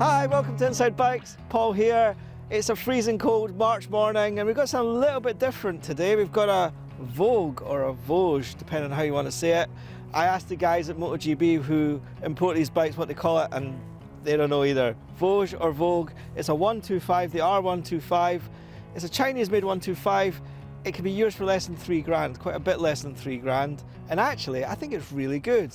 Hi, welcome to Inside Bikes. Paul here. It's a freezing cold March morning and we've got something a little bit different today. We've got a Vogue or a Voge, depending on how you want to say it. I asked the guys at MotoGP who import these bikes what they call it and they don't know either. Voge or Vogue. It's a 125, the R125. It's a Chinese made 125. It can be yours for less than 3 grand, quite a bit less than 3 grand. And actually, I think it's really good.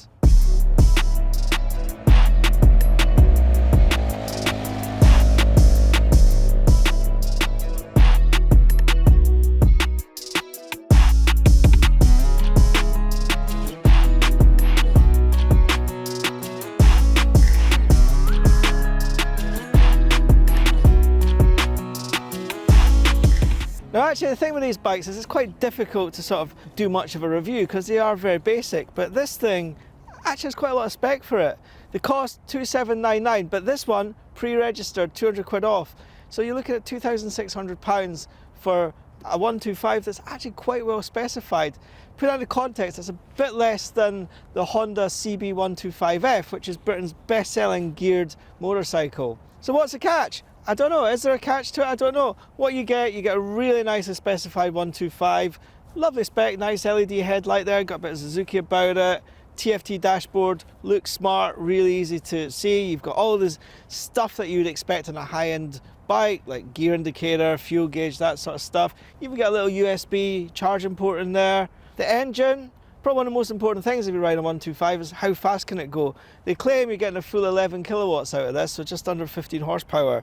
Now actually the thing with these bikes is it's quite difficult to sort of do much of a review because they are very basic, but this thing actually has quite a lot of spec for it. The cost £2,799, but this one pre-registered 200 quid off. So you're looking at £2,600 for a 125 that's actually quite well specified. Put that into context, it's a bit less than the Honda CB125F, which is Britain's best-selling geared motorcycle. So what's the catch? I don't know, is there a catch to it? I don't know. What you get a really nicely specified 125, lovely spec, nice LED headlight there, got a bit of Suzuki about it, TFT dashboard, looks smart, really easy to see. You've got all this stuff that you would expect on a high-end bike, like gear indicator, fuel gauge, that sort of stuff. You've got a little USB charging port in there. The engine, probably one of the most important things if you ride a 125 is how fast can it go. They claim you're getting a full 11 kilowatts out of this, so just under 15 horsepower.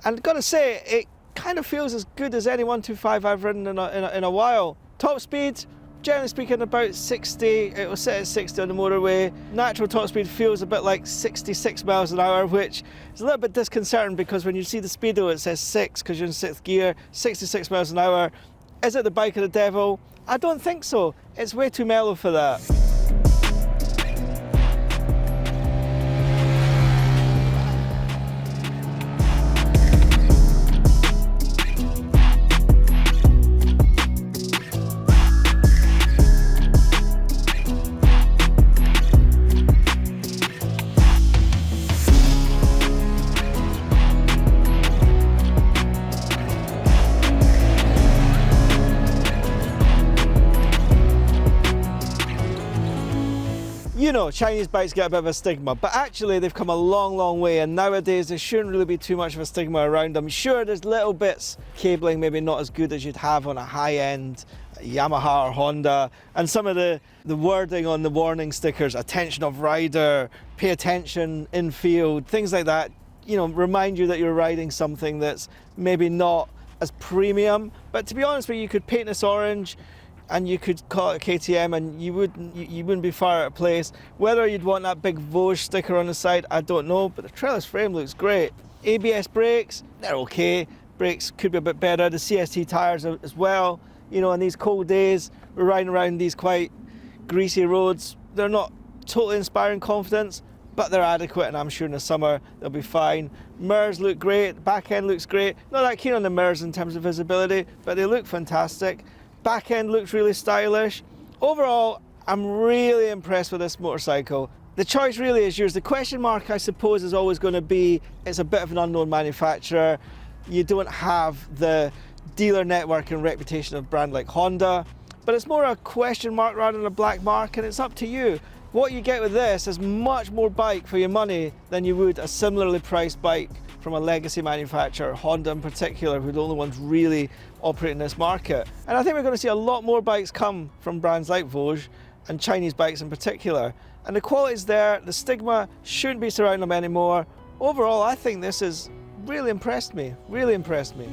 And gotta say, it kind of feels as good as any 125 I've ridden in a while. Top speed, generally speaking, about 60. It will sit at 60 on the motorway. Natural top speed feels a bit like 66 miles an hour, which is a little bit disconcerting because when you see the speedo, it says 6 because you're in 6th gear, 66 miles an hour. Is it the bike of the devil? I don't think so. It's way too mellow for that. You know, Chinese bikes get a bit of a stigma, but actually they've come a long, long way, and nowadays there shouldn't really be too much of a stigma around them. Sure, there's little bits, cabling maybe not as good as you'd have on a high-end Yamaha or Honda, and some of the wording on the warning stickers, attention of rider, pay attention in field, things like that, you know, remind you that you're riding something that's maybe not as premium. But to be honest with you, you could paint this orange, and you could call it a KTM and you wouldn't be far out of place. Whether you'd want that big Voge sticker on the side, I don't know, but the trellis frame looks great. ABS brakes, they're okay. Brakes could be a bit better. The CST tyres as well. You know, on these cold days, we're riding around these quite greasy roads. They're not totally inspiring confidence, but they're adequate, and I'm sure in the summer they'll be fine. Mirrors look great, back end looks great. Not that keen on the mirrors in terms of visibility, but they look fantastic. Back end looks really stylish. Overall, I'm really impressed with this motorcycle. The choice really is yours. The question mark, I suppose, is always going to be, it's a bit of an unknown manufacturer. You don't have the dealer network and reputation of a brand like Honda, but it's more a question mark rather than a black mark, and it's up to you. What you get with this is much more bike for your money than you would a similarly priced bike from a legacy manufacturer, Honda in particular, who are the only ones really operating this market. And I think we're going to see a lot more bikes come from brands like Voge and Chinese bikes in particular. And the quality's there, the stigma shouldn't be surrounding them anymore. Overall, I think this has really impressed me, really impressed me.